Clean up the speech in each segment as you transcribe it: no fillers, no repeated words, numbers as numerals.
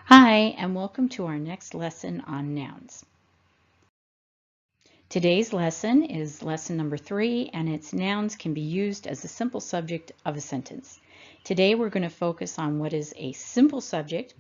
Hi, and welcome to our next lesson on nouns. Today's lesson is lesson number 3, and its nouns can be used as a simple subject of a sentence. Today we're going to focus on what is a simple subject,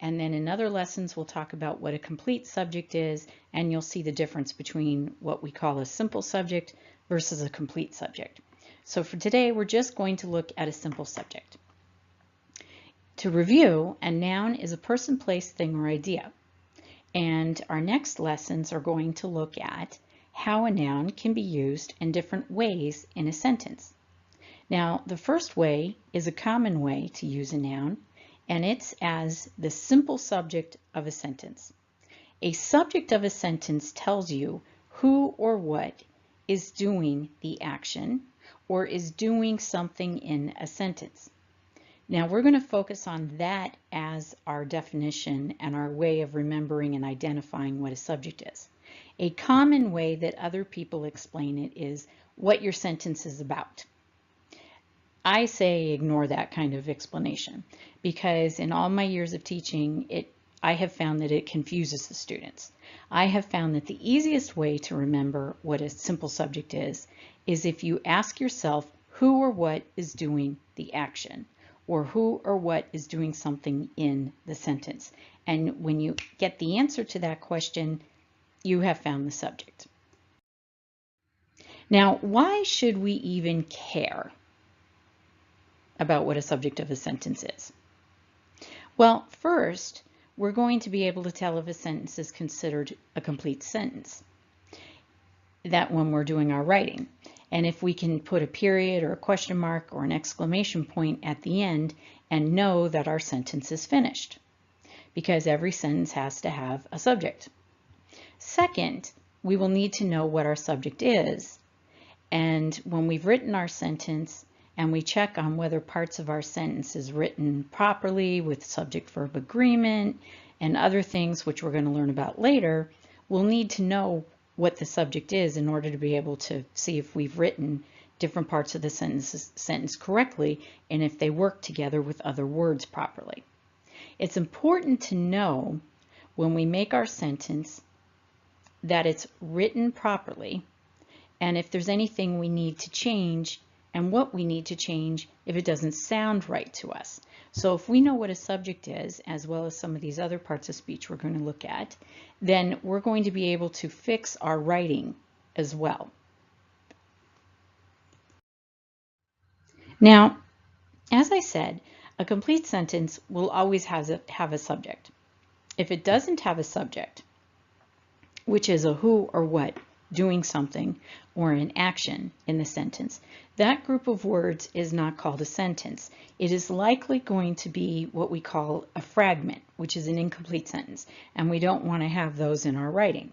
and then in other lessons we'll talk about what a complete subject is, and you'll see the difference between what we call a simple subject versus a complete subject. So for today we're just going to look at a simple subject. To review, a noun is a person, place, thing, or idea. And our next lessons are going to look at how a noun can be used in different ways in a sentence. Now, the first way is a common way to use a noun, and it's as the simple subject of a sentence. A subject of a sentence tells you who or what is doing the action or is doing something in a sentence. Now we're going to focus on that as our definition and our way of remembering and identifying what a subject is. A common way that other people explain it is what your sentence is about. I say ignore that kind of explanation because in all my years of teaching, I have found that it confuses the students. I have found that the easiest way to remember what a simple subject is if you ask yourself who or what is doing the action, or who or what is doing something in the sentence. And when you get the answer to that question, you have found the subject. Now, why should we even care about what a subject of a sentence is? Well, first, we're going to be able to tell if a sentence is considered a complete sentence. That when we're doing our writing. And if we can put a period or a question mark or an exclamation point at the end and know that our sentence is finished, because every sentence has to have a subject. Second, we will need to know what our subject is. And when we've written our sentence and we check on whether parts of our sentence is written properly with subject-verb agreement and other things which we're going to learn about later, we'll need to know what the subject is in order to be able to see if we've written different parts of the sentence correctly and if they work together with other words properly. It's important to know when we make our sentence that it's written properly and if there's anything we need to change and what we need to change if it doesn't sound right to us. So if we know what a subject is, as well as some of these other parts of speech we're going to look at, then we're going to be able to fix our writing as well. Now, as I said, a complete sentence will always have a subject. If it doesn't have a subject, which is a who or what doing something or an action in the sentence, that group of words is not called a sentence. It is likely going to be what we call a fragment, which is an incomplete sentence, and we don't want to have those in our writing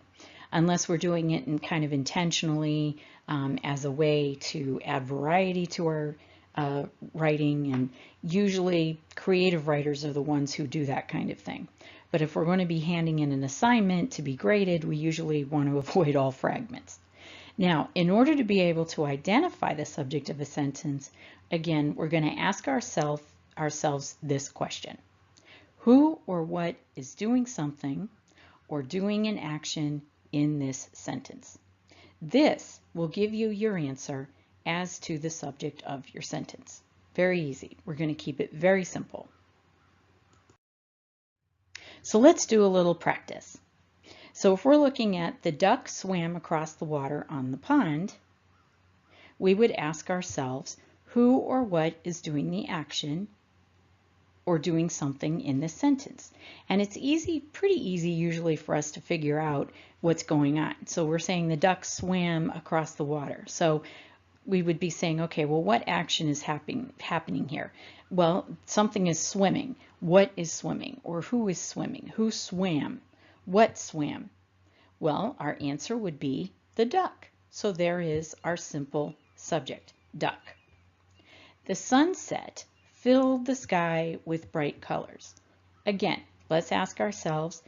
unless we're doing it in kind of intentionally as a way to add variety to our writing, and usually creative writers are the ones who do that kind of thing. But if we're going to be handing in an assignment to be graded, we usually want to avoid all fragments. Now, in order to be able to identify the subject of a sentence, again, we're going to ask ourselves this question. Who or what is doing something or doing an action in this sentence? This will give you your answer as to the subject of your sentence. Very easy. We're going to keep it very simple. So let's do a little practice. So if we're looking at the duck swam across the water on the pond, we would ask ourselves who or what is doing the action or doing something in this sentence. And it's easy, pretty easy usually for us to figure out what's going on. So we're saying the duck swam across the water. So we would be saying, okay, well, what action is happening here? Well, something is swimming. What is swimming? Or who is swimming? Who swam? What swam? Well, our answer would be the duck. So there is our simple subject, duck. The sunset filled the sky with bright colors. Again, let's ask ourselves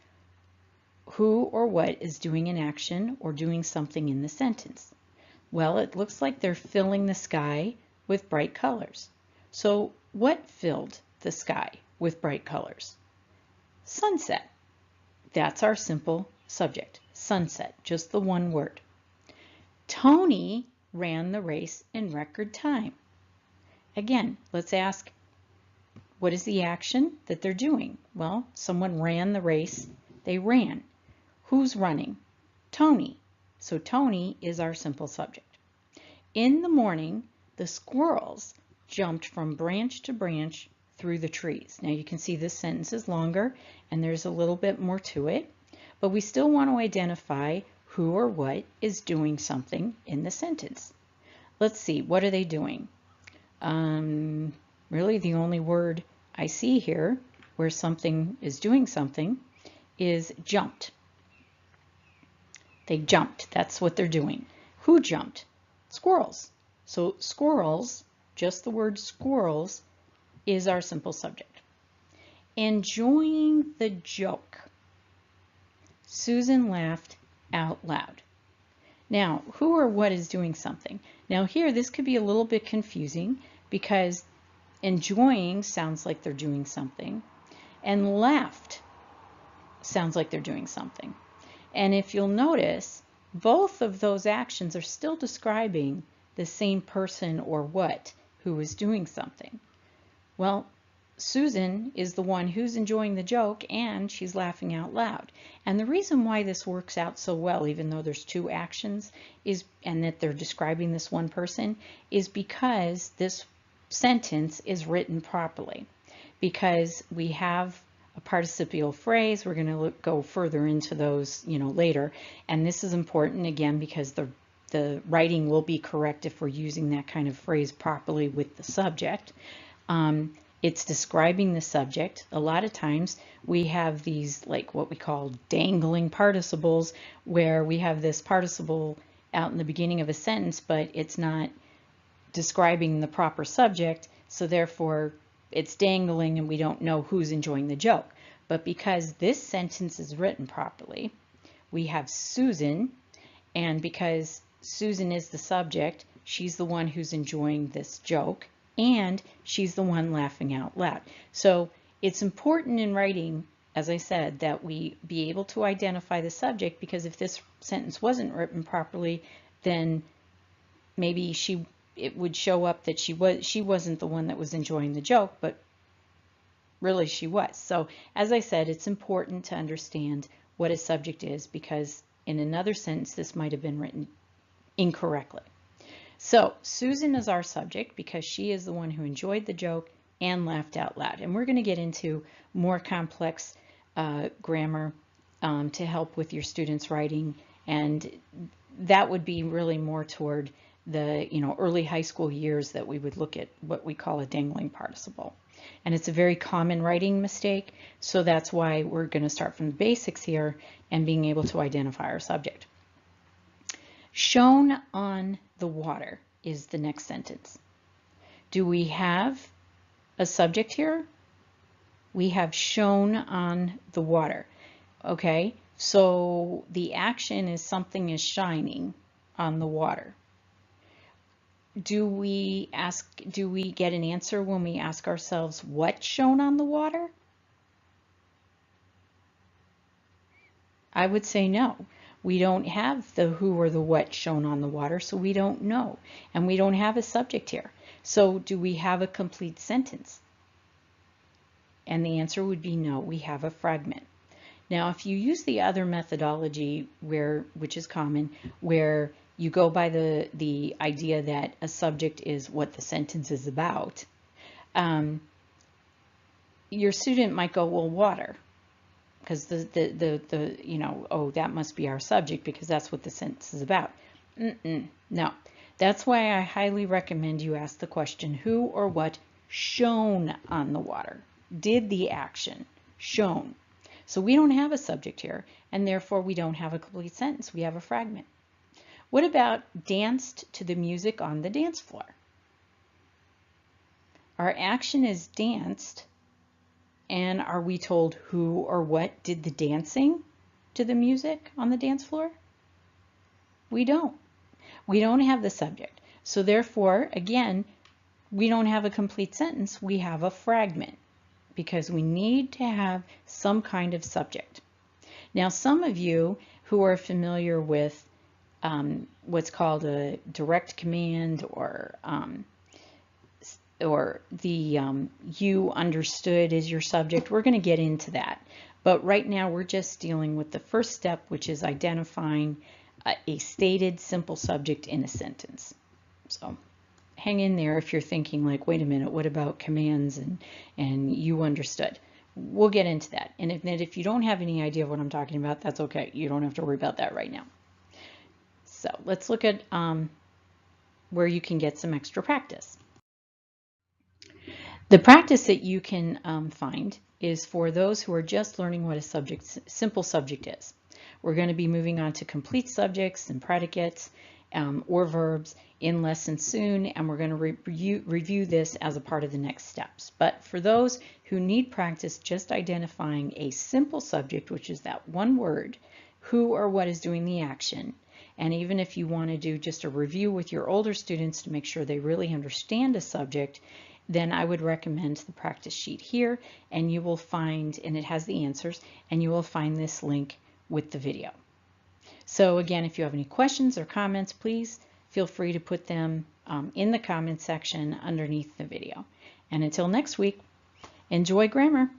who or what is doing an action or doing something in the sentence. Well, it looks like they're filling the sky with bright colors. So what filled the sky with bright colors? sunset. That's our simple subject, sunset, just the one word. Tony ran the race in record time. Again, let's ask, what is the action that they're doing? Well, someone ran the race. They ran. Who's running? Tony. So Tony is our simple subject. In the morning, the squirrels jumped from branch to branch through the trees. Now you can see this sentence is longer and there's a little bit more to it, but we still want to identify who or what is doing something in the sentence. Let's see, what are they doing? Really the only word I see here where something is doing something is jumped. They jumped, that's what they're doing. Who jumped? Squirrels. So squirrels, just the word squirrels, is our simple subject. Enjoying the joke. Susan laughed out loud. Now, who or what is doing something? Now here, this could be a little bit confusing because enjoying sounds like they're doing something, and laughed sounds like they're doing something. And if you'll notice, both of those actions are still describing the same person or what who is doing something. Well, Susan is the one who's enjoying the joke and she's laughing out loud. And the reason why this works out so well, even though there's two actions, and that they're describing this one person, is because this sentence is written properly. Because we have a participial phrase, we're going to go further into those, later. And this is important again because the writing will be correct if we're using that kind of phrase properly with the subject. It's describing the subject. A lot of times we have these, like what we call dangling participles, where we have this participle out in the beginning of a sentence, but it's not describing the proper subject, so therefore it's dangling and we don't know who's enjoying the joke. But because this sentence is written properly, we have Susan, and because Susan is the subject, she's the one who's enjoying this joke, and she's the one laughing out loud. So it's important in writing, as I said, that we be able to identify the subject, because if this sentence wasn't written properly, then maybe it would show up that she wasn't the one that was enjoying the joke, but really she was. So as I said, it's important to understand what a subject is, because in another sentence this might have been written incorrectly. So Susan is our subject because she is the one who enjoyed the joke and laughed out loud. And we're going to get into more complex grammar to help with your students' writing, and that would be really more toward the early high school years that we would look at what we call a dangling participle. And it's a very common writing mistake, so that's why we're going to start from the basics here and being able to identify our subject. Shone on the water is the next sentence. Do we have a subject here? We have shone on the water. Okay, so the action is something is shining on the water. Do we get an answer when we ask ourselves what shone on the water? I would say no. We don't have the who or the what shown on the water, so we don't know. And we don't have a subject here. So do we have a complete sentence? And the answer would be no, we have a fragment. Now, if you use the other methodology, which is common, where you go by the idea that a subject is what the sentence is about, your student might go, well, water. Because oh, that must be our subject because that's what the sentence is about. No, that's why I highly recommend you ask the question, who or what shone on the water? Did the action, shone. So we don't have a subject here, and therefore we don't have a complete sentence. We have a fragment. What about danced to the music on the dance floor? Our action is danced. And are we told who or what did the dancing to the music on the dance floor? We don't. We don't have the subject. So therefore, again, we don't have a complete sentence. We have a fragment because we need to have some kind of subject. Now, some of you who are familiar with what's called a direct command or the you understood is your subject, we're going to get into that. But right now we're just dealing with the first step, which is identifying a stated simple subject in a sentence. So hang in there if you're thinking like, wait a minute, what about commands and you understood? We'll get into that. And if you don't have any idea of what I'm talking about, that's okay. You don't have to worry about that right now. So let's look at where you can get some extra practice. The practice that you can find is for those who are just learning what a simple subject is. We're going to be moving on to complete subjects and predicates or verbs in lesson soon, and we're going to review this as a part of the next steps. But for those who need practice just identifying a simple subject, which is that one word, who or what is doing the action, and even if you want to do just a review with your older students to make sure they really understand a subject, then I would recommend the practice sheet here, and you will find, and it has the answers, and you will find this link with the video. So again, if you have any questions or comments, please feel free to put them in the comment section underneath the video. And until next week, enjoy grammar.